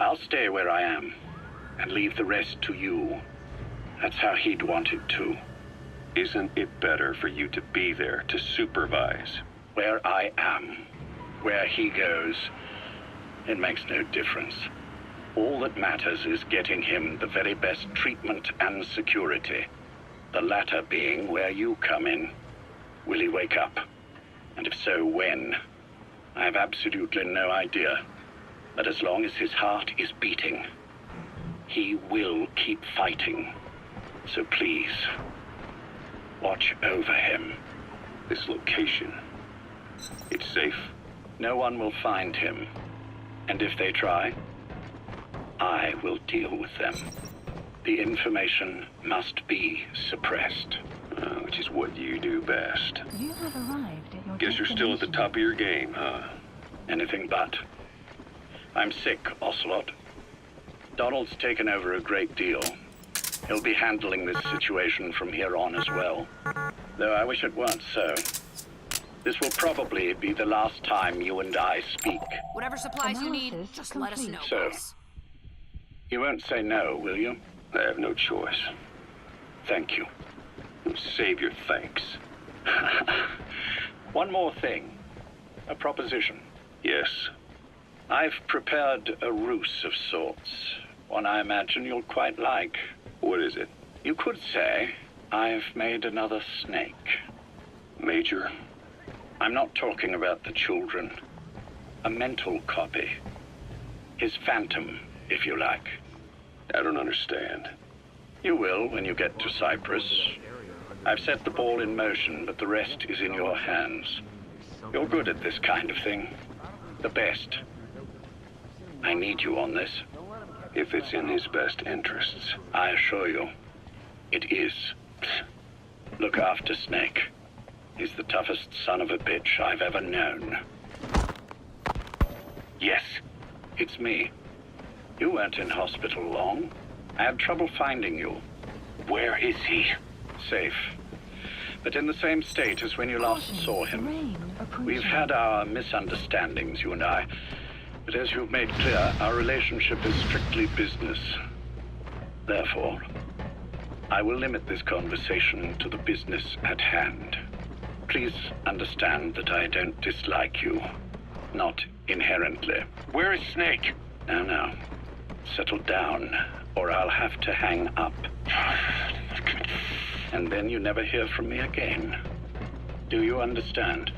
I'll stay where I am and leave the rest to you. That's how he'd want it too. Isn't it better for you to be there to supervise? Where I am, where he goes, it makes no difference. All that matters is getting him the very best treatment and security. The latter being where you come in. Will he wake up? And if so, when? I have absolutely no idea. But as long as his heart is beating, he will keep fighting. So please, watch over him. This location, it's safe? No one will find him. And if they try, I will deal with them. The information must be suppressed. Which is what you do best. You have arrived at your Guess you're still at the top of your game, huh? Anything but. I'm sick, Ocelot. Donald's taken over a great deal. He'll be handling this situation from here on as well. Though I wish it weren't so. This will probably be the last time you and I speak. Whatever supplies you need, just let us know. So, you won't say no, will you? I have no choice. Thank you. Save your thanks. One more thing. A proposition. Yes. I've prepared a ruse of sorts. One I imagine you'll quite like. What is it? You could say I've made another snake. Major? I'm not talking about the children. A mental copy. His phantom, if you like. I don't understand. You will when you get to Cyprus. I've set the ball in motion, but the rest is in your hands. You're good at this kind of thing. The best. I need you on this. If it's in his best interests. I assure you, it is. Look after Snake. He's the toughest son of a bitch I've ever known. Yes, it's me. You weren't in hospital long. I had trouble finding you. Where is he? Safe. But in the same state as when you last saw him. We've had our misunderstandings, you and I. But as you've made clear, our relationship is strictly business. Therefore, I will limit this conversation to the business at hand. Please understand that I don't dislike you. Not inherently. Where is Snake? Now. Settle down, or I'll have to hang up. And then you never hear from me again. Do you understand?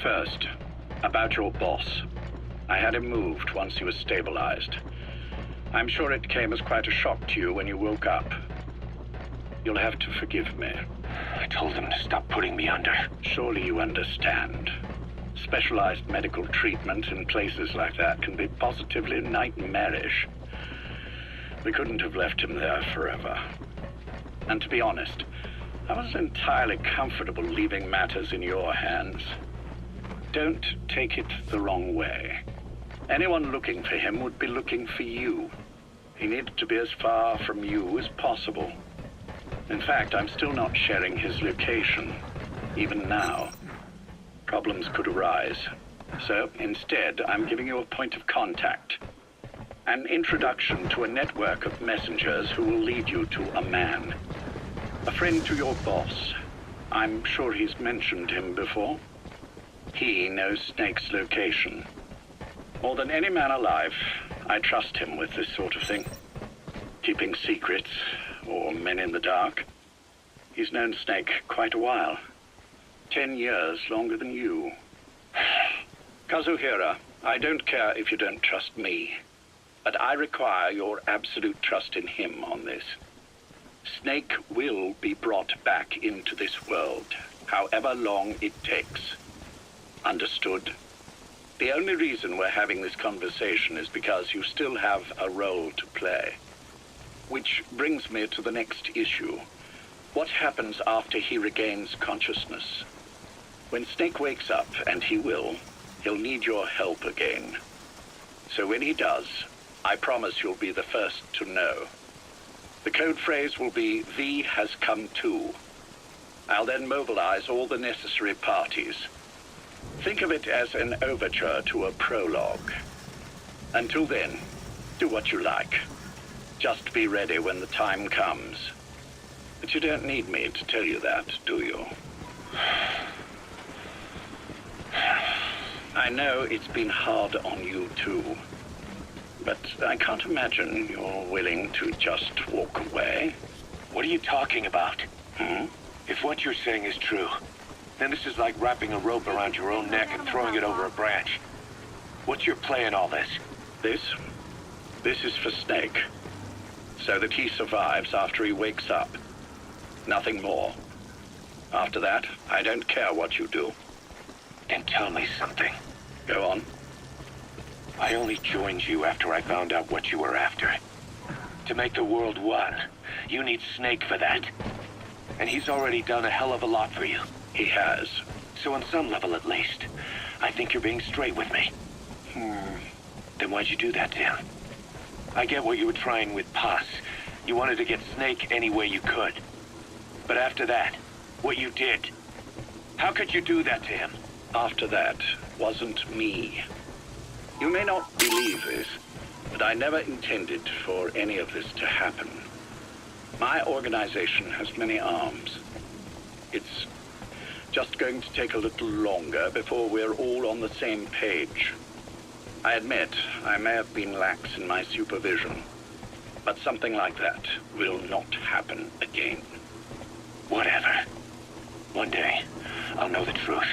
First, about your boss. I had him moved once he was stabilized. I'm sure it came as quite a shock to you when you woke up. You'll have to forgive me. I told him to stop putting me under. Surely you understand. Specialized medical treatment in places like that can be positively nightmarish. We couldn't have left him there forever. And to be honest, I wasn't entirely comfortable leaving matters in your hands. Don't take it the wrong way. Anyone looking for him would be looking for you. He needed to be as far from you as possible. In fact, I'm still not sharing his location, even now. Problems could arise. So instead, I'm giving you a point of contact. An introduction to a network of messengers who will lead you to a man. A friend to your boss. I'm sure he's mentioned him before. He knows Snake's location. More than any man alive, I trust him with this sort of thing. Keeping secrets, or men in the dark. He's known Snake quite a while. 10 years longer than you. Kazuhira, I don't care if you don't trust me, but I require your absolute trust in him on this. Snake will be brought back into this world, however long it takes. Understood? The only reason we're having this conversation is because you still have a role to play. Which brings me to the next issue. What happens after he regains consciousness? When Snake wakes up, and he will, he'll need your help again. So when he does, I promise you'll be the first to know. The code phrase will be, V has come to. I'll then mobilize all the necessary parties. Think of it as an overture to a prologue. Until then, do what you like. Just be ready when the time comes. But you don't need me to tell you that, do you? I know it's been hard on you too. But I can't imagine you're willing to just walk away. What are you talking about? If what you're saying is true, then this is like wrapping a rope around your own neck and throwing it over a branch. What's your play in all this? This is for Snake. So that he survives after he wakes up. Nothing more. After that, I don't care what you do. Then tell me something. Go on. I only joined you after I found out what you were after. To make the world one, you need Snake for that. And he's already done a hell of a lot for you. He has. So on some level at least, I think you're being straight with me. Then why'd you do that to him? I get what you were trying with Paz. You wanted to get Snake any way you could. But after that, what you did, how could you do that to him? After that wasn't me. You may not believe this, but I never intended for any of this to happen. My organization has many arms. It's just going to take a little longer before we're all on the same page. I admit I may have been lax in my supervision, but something like that will not happen again. Whatever. One day, I'll know the truth.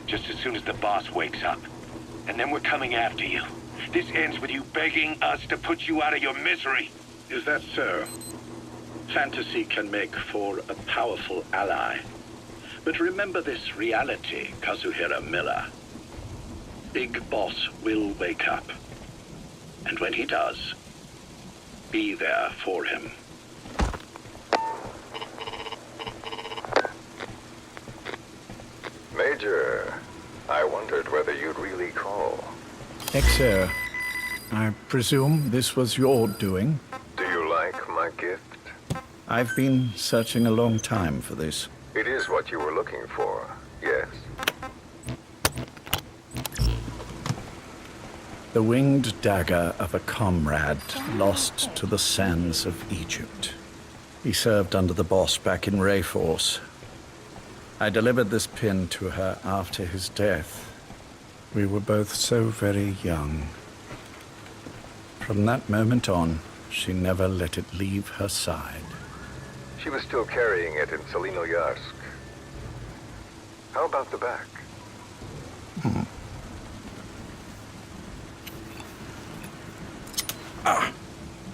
Just as soon as the boss wakes up. And then we're coming after you. This ends with you begging us to put you out of your misery. Is that so? Fantasy can make for a powerful ally. But remember this reality, Kazuhira Miller. Big Boss will wake up. And when he does, be there for him. Major, I wondered whether you'd really call. Exer, I presume this was your doing? Do you like my gift? I've been searching a long time for this. It is what you were looking for, yes. The winged dagger of a comrade lost to the sands of Egypt. He served under the boss back in Rayforce. I delivered this pin to her after his death. We were both so very young. From that moment on, she never let it leave her side. She was still carrying it in Selinoyarsk. How about the back?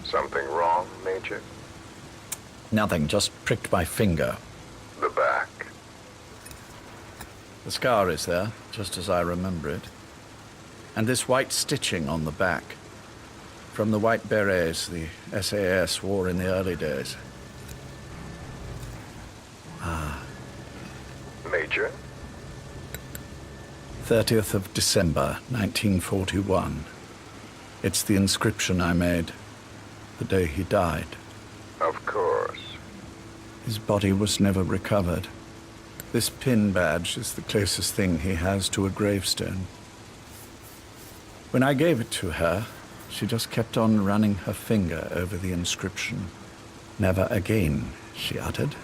Something wrong, Major? Nothing, just pricked my finger. The back. The scar is there, just as I remember it. And this white stitching on the back. From the white berets the SAS wore in the early days. Major? 30th of December, 1941. It's the inscription I made the day he died. Of course. His body was never recovered. This pin badge is the closest thing he has to a gravestone. When I gave it to her, she just kept on running her finger over the inscription. Never again, she uttered,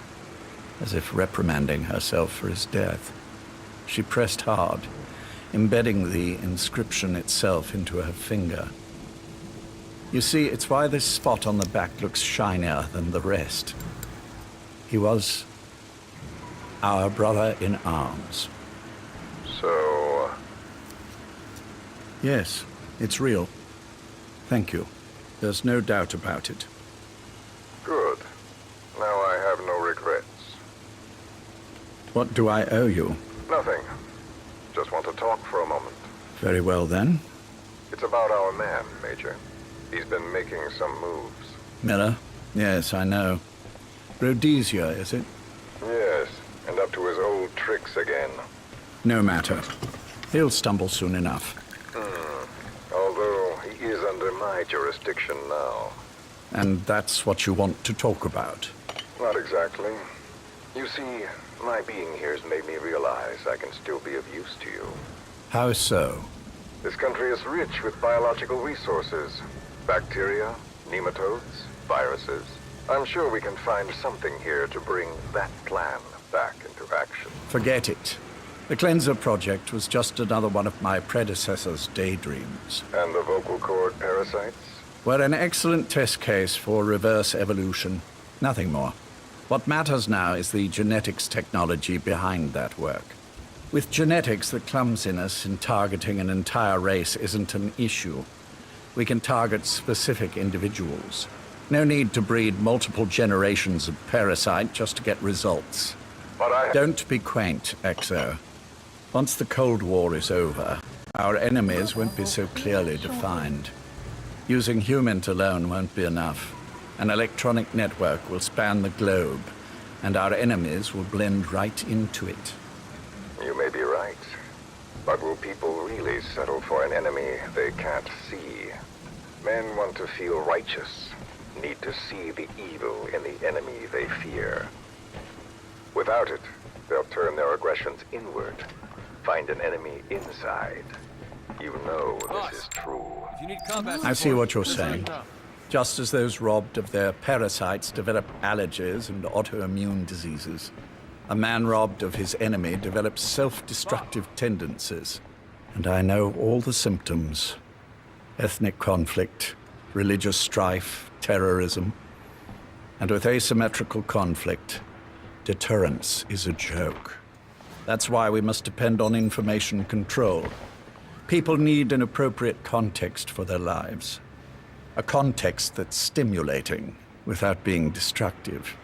as if reprimanding herself for his death. She pressed hard, embedding the inscription itself into her finger. You see, it's why this spot on the back looks shinier than the rest. He was our brother in arms. So... Yes, it's real. Thank you. There's no doubt about it. Good. Now I have no regrets. What do I owe you? Nothing. Just want to talk for a moment. Very well, then. It's about our man, Major. He's been making some moves. Miller? Yes, I know. Rhodesia, is it? Yes, and up to his old tricks again. No matter. He'll stumble soon enough. Although he is under my jurisdiction now. And that's what you want to talk about? Not exactly. You see, My being here has made me realize I can still be of use to you. How so? This country is rich with biological resources. Bacteria, nematodes, viruses. I'm sure we can find something here to bring that plan back into action. Forget it. The Cleanser Project was just another one of my predecessor's daydreams. And the vocal cord parasites? Were an excellent test case for reverse evolution. Nothing more. What matters now is the genetics technology behind that work. With genetics, the clumsiness in targeting an entire race isn't an issue. We can target specific individuals. No need to breed multiple generations of parasite just to get results. But Don't be quaint, Exo. Once the Cold War is over, our enemies won't be so clearly defined. Using humans alone won't be enough. An electronic network will span the globe, and our enemies will blend right into it. You may be right. But will people really settle for an enemy they can't see? Men want to feel righteous, need to see the evil in the enemy they fear. Without it, they'll turn their aggressions inward, find an enemy inside. You know this is true. I see what you're saying. Just as those robbed of their parasites develop allergies and autoimmune diseases, a man robbed of his enemy develops self-destructive tendencies. And I know all the symptoms. Ethnic conflict, religious strife, terrorism. And with asymmetrical conflict, deterrence is a joke. That's why we must depend on information control. People need an appropriate context for their lives. A context that's stimulating without being destructive.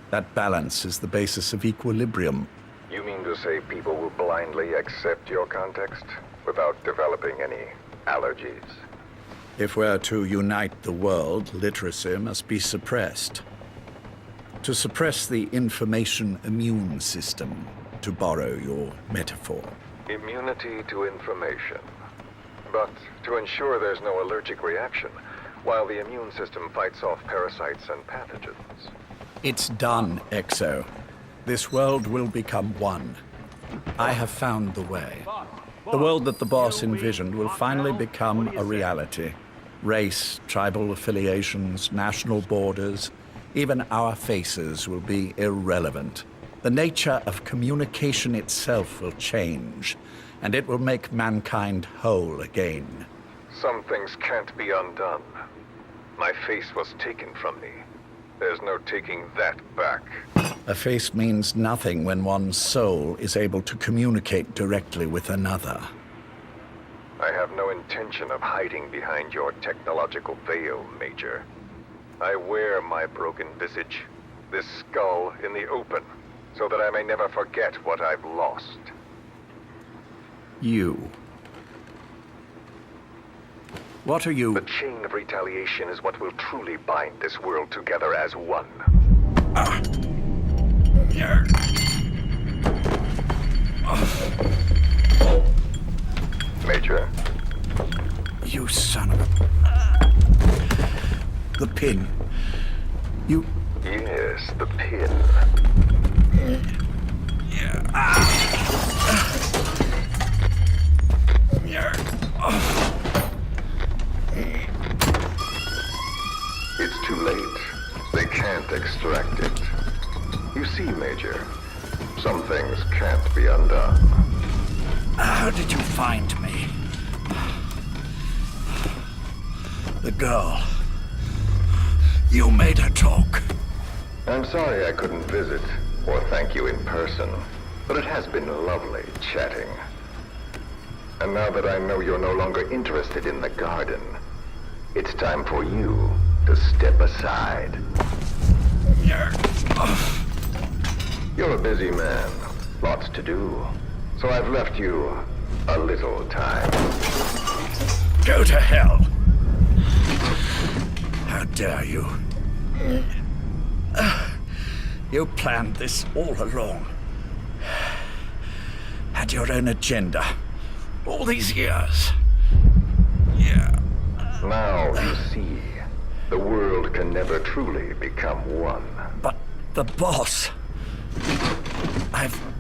That balance is the basis of equilibrium. You mean to say people will blindly accept your context without developing any allergies? If we're to unite the world, literacy must be suppressed. To suppress the information immune system, to borrow your metaphor. Immunity to information. But to ensure there's no allergic reaction, while the immune system fights off parasites and pathogens. It's done, Exo. This world will become one. I have found the way. The world that the boss envisioned will finally become a reality. Race, tribal affiliations, national borders, even our faces will be irrelevant. The nature of communication itself will change, and it will make mankind whole again. Some things can't be undone. My face was taken from me. There's no taking that back. A face means nothing when one's soul is able to communicate directly with another. I have no intention of hiding behind your technological veil, Major. I wear my broken visage, this skull, in the open, so that I may never forget what I've lost. You. What are you? The chain of retaliation is what will truly bind this world together as one. Major? You son of a... The pin. You... Yes, the pin. It's too late. They can't extract it. You see, Major, some things can't be undone. How did you find me? The girl. You made her talk. I'm sorry I couldn't visit or thank you in person, but it has been lovely chatting. And now that I know you're no longer interested in the garden, it's time for you to step aside. You're a busy man, lots to do, so I've left you a little time. Go to hell. How dare you? You planned this all along. Had your own agenda. All these years. Yeah. Now you see, the world can never truly become one. But the boss... I've been